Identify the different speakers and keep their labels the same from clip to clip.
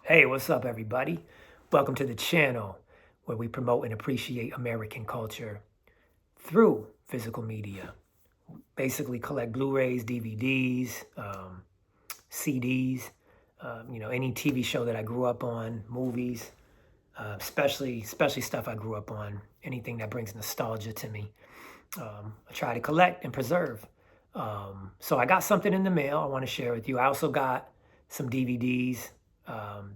Speaker 1: Hey, what's up, everybody? Welcome to the channel where we promote and appreciate American culture through physical media. Basically, collect Blu-rays, DVDs, CDs, any TV show that I grew up on, movies, especially stuff I grew up on, anything that brings nostalgia to me. I try to collect and preserve. So I got something in the mail I want to share with you. I also got some DVDs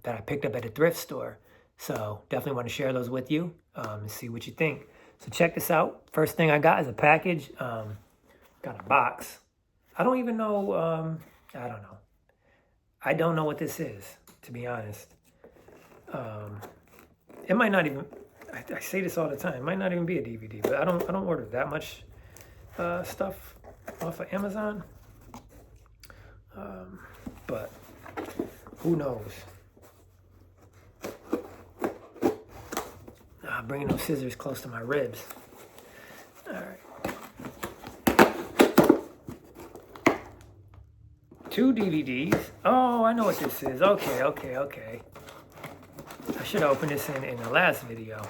Speaker 1: that I picked up at a thrift store. So definitely want to share those with you and see what you think. So check this out. First thing I got is a package. Got a box. I don't even know. I don't know. I don't know what this is, to be honest. It might not even. I say this all the time. It might not even be a DVD, but I don't order that much stuff off of Amazon. But who knows? Bringing those scissors close to my ribs. All right. 2 DVDs. Oh, I know what this is. Okay. I should have opened this in the last video.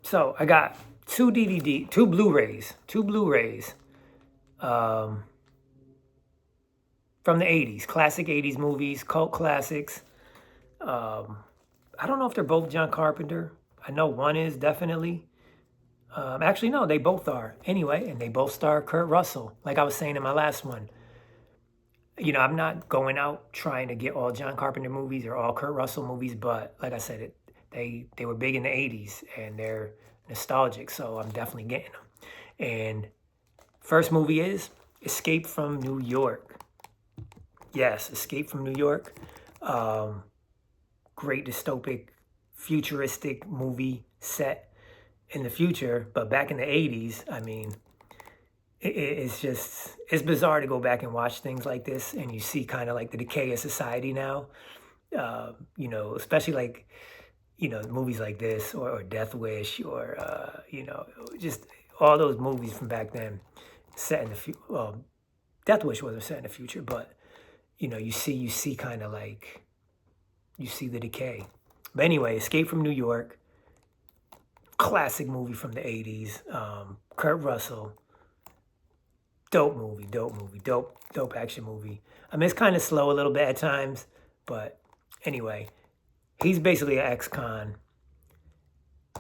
Speaker 1: So I got 2 Blu-rays from the 80s, classic 80s movies, cult classics. I don't know if they're both John Carpenter. I know one is definitely. Actually, no, they both are. Anyway, and they both star Kurt Russell. Like I was saying in my last one. I'm not going out trying to get all John Carpenter movies or all Kurt Russell movies, but like I said, they were big in the 80s and they're nostalgic, so I'm definitely getting them. And first movie is Escape from New York. Yes, Escape from New York. Great dystopic, futuristic movie set in the future, but back in the 80s, I mean, it's bizarre to go back and watch things like this and you see kind of like the decay of society now. Especially like, movies like this or Death Wish or, just all those movies from back then set in the future. Well, Death Wish wasn't set in the future, but, you see kind of like, you see the decay. But anyway, Escape from New York, classic movie from the 80s. Kurt Russell, dope movie, dope action movie. I mean, it's kind of slow a little bit at times, but anyway, he's basically an ex-con.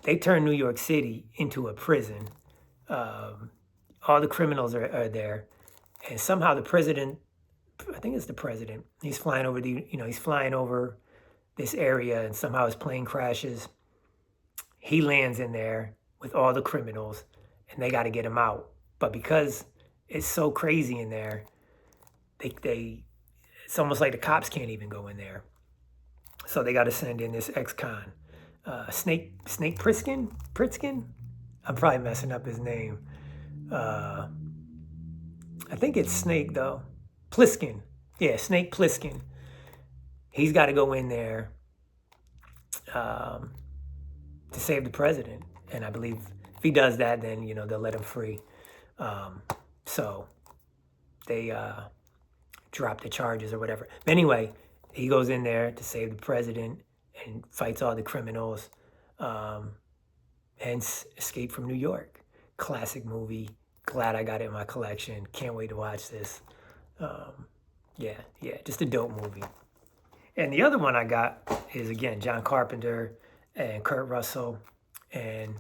Speaker 1: They turn New York City into a prison. All the criminals are there, and somehow the president, I think it's the president, he's flying over he's flying over this area, and somehow his plane crashes. He lands in there with all the criminals, and they got to get him out. But because it's so crazy in there, it's almost like the cops can't even go in there. So they got to send in this ex-con, Snake Pritzkin. I'm probably messing up his name. I think it's Snake though. Plissken. Yeah, Snake Plissken. He's got to go in there to save the president. And I believe if he does that, then, they'll let him free. So they drop the charges or whatever. But anyway, he goes in there to save the president and fights all the criminals. Hence, Escape from New York. Classic movie. Glad I got it in my collection. Can't wait to watch this. Yeah, just a dope movie. And the other one I got is, again, John Carpenter and Kurt Russell and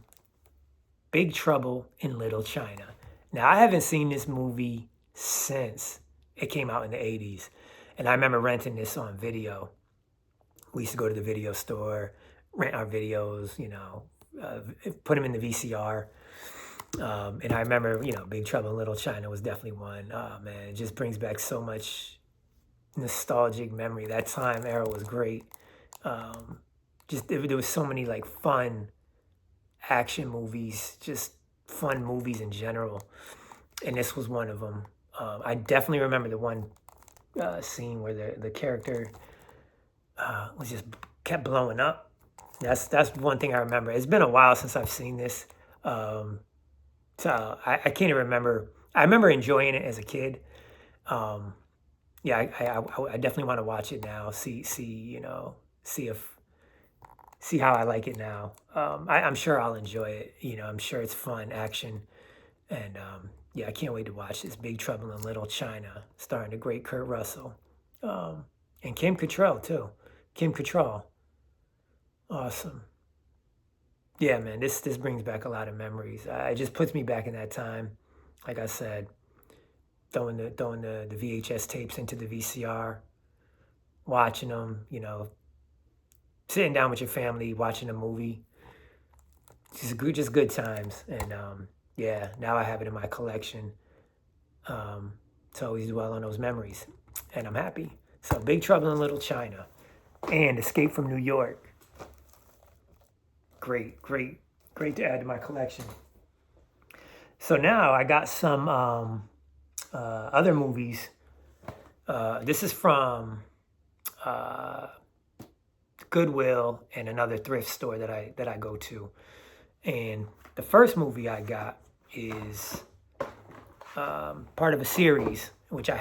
Speaker 1: Big Trouble in Little China. Now, I haven't seen this movie since it came out in the 80s. And I remember renting this on video. We used to go to the video store, rent our videos, put them in the VCR. And I remember, Big Trouble in Little China was definitely one. Oh, man, it just brings back so much nostalgic memory. That time era was great. There was so many like fun action movies, just fun movies in general. And this was one of them. I definitely remember the one scene where the character was just kept blowing up. That's one thing I remember. It's been a while since I've seen this. So I can't even remember. I remember enjoying it as a kid. yeah, I definitely want to watch it now. See if see how I like it now. I'm sure I'll enjoy it. I'm sure it's fun, action, and yeah, I can't wait to watch this. Big Trouble in Little China, starring the great Kurt Russell, um, and Kim Cattrall too. Kim Cattrall, awesome. Yeah, man, this brings back a lot of memories. It just puts me back in that time. Like I said, throwing the VHS tapes into the VCR, watching them. Sitting down with your family, watching a movie. Just good times. And yeah, now I have it in my collection. Um, to always dwell on those memories, and I'm happy. So, Big Trouble in Little China and Escape from New York. Great, great, great to add to my collection. So now I got some other movies. This is from uh, Goodwill and another thrift store that I go to. And the first movie I got is part of a series, which I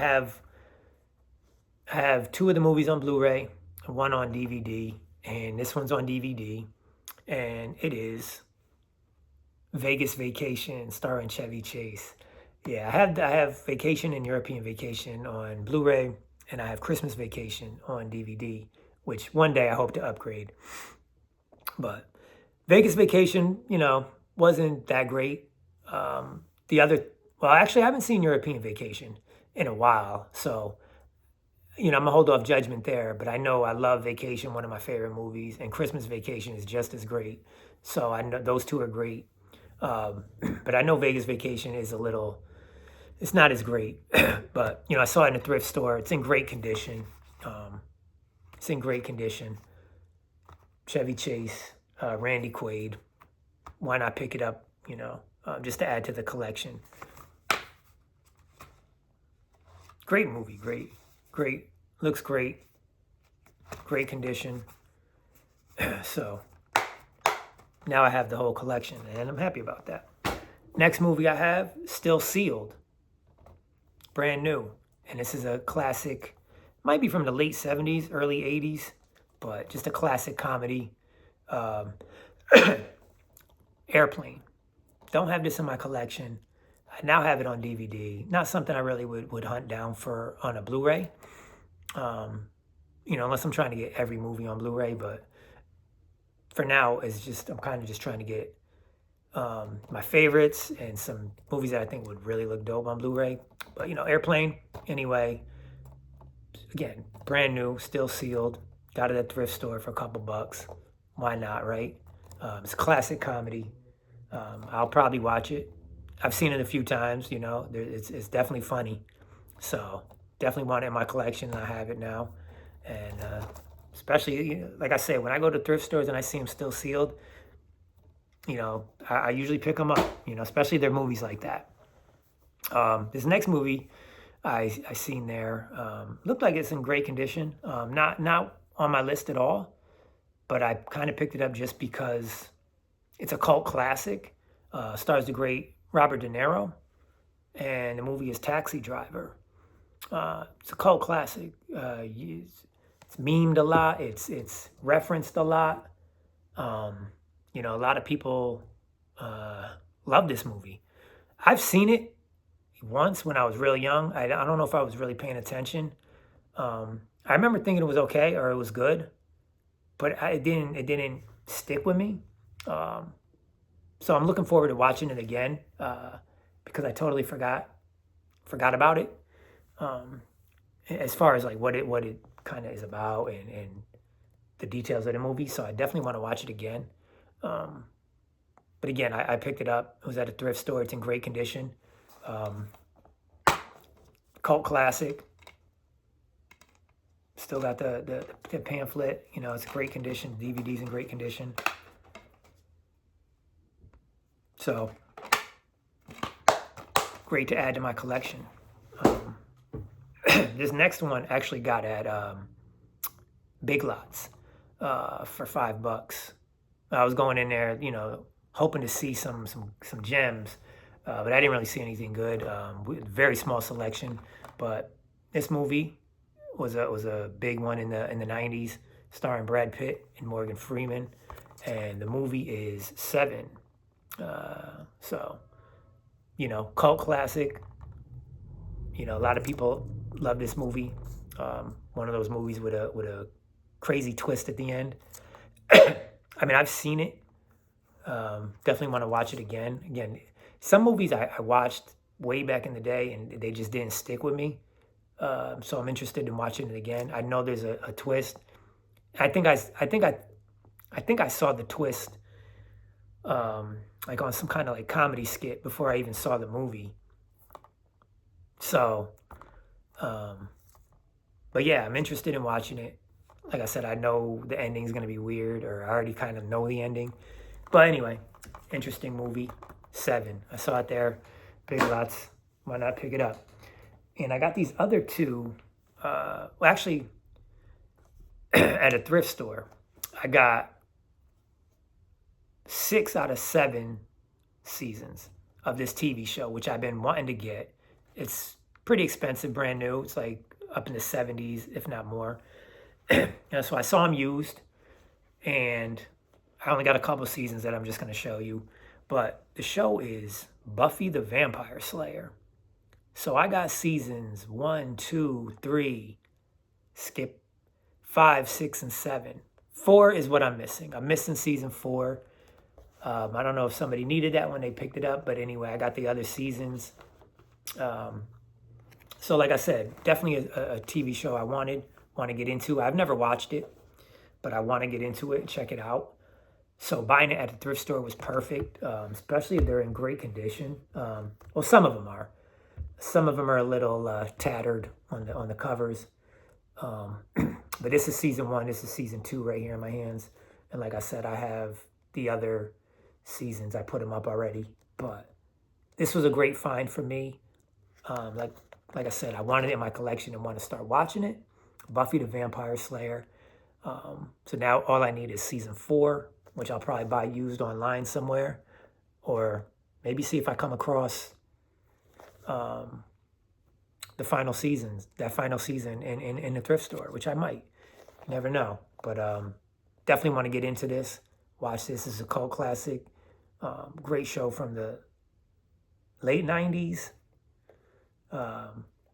Speaker 1: have two of the movies on Blu-ray, one on DVD, and this one's on DVD, and it is Vegas Vacation, starring Chevy Chase. Yeah, I have Vacation and European Vacation on Blu-ray, and I have Christmas Vacation on DVD, which one day I hope to upgrade. But Vegas Vacation, wasn't that great. Well, actually, I haven't seen European Vacation in a while, so I'm gonna hold off judgment there. But I know I love Vacation, one of my favorite movies, and Christmas Vacation is just as great. So I know those two are great. Um, but I know Vegas Vacation is it's not as great. But I saw it in a thrift store. It's in great condition. Um, it's in great condition. Chevy Chase, Randy Quaid. Why not pick it up? Just to add to the collection. Great movie. Great. Looks great. Great condition. So now I have the whole collection, and I'm happy about that. Next movie I have, Still Sealed. Brand new. And this is a classic, might be from the late 70s, early 80s, but just a classic comedy. Um, Airplane. Don't have this in my collection. I now have it on DVD. Not something I really would hunt down for on a Blu-ray. Unless I'm trying to get every movie on Blu-ray, but for now, I'm kind of just trying to get my favorites and some movies that I think would really look dope on Blu-ray. But Airplane, anyway, again, brand new, still sealed. Got it at the thrift store for a couple bucks. Why not, right? It's a classic comedy. I'll probably watch it. I've seen it a few times. It's definitely funny. So definitely want it in my collection, and I have it now. And especially, like I said, when I go to thrift stores and I see them still sealed, I usually pick them up. Especially their movies like that. This next movie I seen there looked like it's in great condition. Not on my list at all, but I kind of picked it up just because it's a cult classic. Stars the great Robert De Niro, and the movie is Taxi Driver. It's a cult classic. It's memed a lot. It's referenced a lot. A lot of people love this movie. I've seen it once when I was real young. I don't know if I was really paying attention. I remember thinking it was okay or it was good, but it didn't stick with me. So I'm looking forward to watching it again because I totally forgot about it. As far as like what it kind of is about and the details of the movie. So I definitely want to watch it again. But again, I picked it up. It was at a thrift store. It's in great condition. Cult classic. Still got the pamphlet. It's great condition. The DVD's in great condition. So great to add to my collection. This next one actually got at Big Lots for $5. I was going in there, hoping to see some gems, but I didn't really see anything good. Very small selection, but this movie, was a big one in the 90s, starring Brad Pitt and Morgan Freeman, and the movie is Seven. So cult classic. A lot of people love this movie. One of those movies with a crazy twist at the end. I mean, I've seen it. Definitely want to watch it again. Again, some movies I watched way back in the day and they just didn't stick with me. So I'm interested in watching it again. I know there's a twist. I think I saw the twist like on some kind of like comedy skit before I even saw the movie. So, but yeah, I'm interested in watching it. Like I said, I know the ending's gonna be weird, or I already kind of know the ending. But anyway, interesting movie. Seven. I saw it there. Big Lots. Why not pick it up? And I got these other two. Well, actually, at a thrift store, I got 6 out of 7 seasons of this TV show, which I've been wanting to get. It's pretty expensive, brand new. It's like up in the 70s, if not more. So I saw them used, and I only got a couple seasons that I'm just going to show you. But the show is Buffy the Vampire Slayer. So I got seasons 1, 2, 3, skip 5, 6, and 7. 4 is what I'm missing. I'm missing season 4. I don't know if somebody needed that when they picked it up, but anyway, I got the other seasons. So like I said, definitely a TV show I want to get into. I've never watched it, but I want to get into it and check it out. So buying it at the thrift store was perfect, especially if they're in great condition. Well, some of them are. Some of them are a little tattered on the covers. But this is season 1. This is season 2 right here in my hands. And like I said, I have the other seasons. I put them up already. But this was a great find for me. Like I said, I wanted it in my collection and want to start watching it. Buffy the Vampire Slayer. So now all I need is season 4, which I'll probably buy used online somewhere. Or maybe see if I come across the final seasons, that final season in the thrift store, which I might. You never know. But definitely want to get into this. Watch this. This is a cult classic. Great show from the late 90s.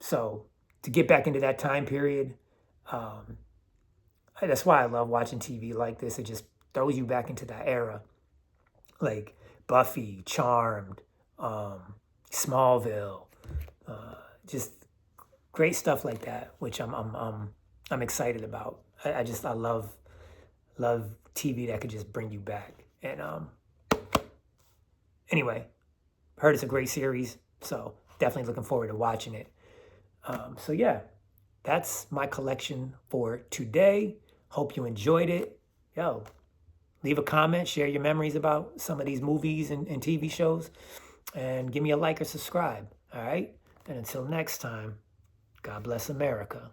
Speaker 1: So to get back into that time period, that's why I love watching TV like this. It just throws you back into that era. Like Buffy, Charmed, Smallville, just great stuff like that, which I'm excited about. I love TV that could just bring you back. And anyway, heard it's a great series, so definitely looking forward to watching it. So yeah, that's my collection for today. Hope you enjoyed it. Yo, leave a comment, share your memories about some of these movies and TV shows, and give me a like or subscribe. All right? And until next time, God bless America.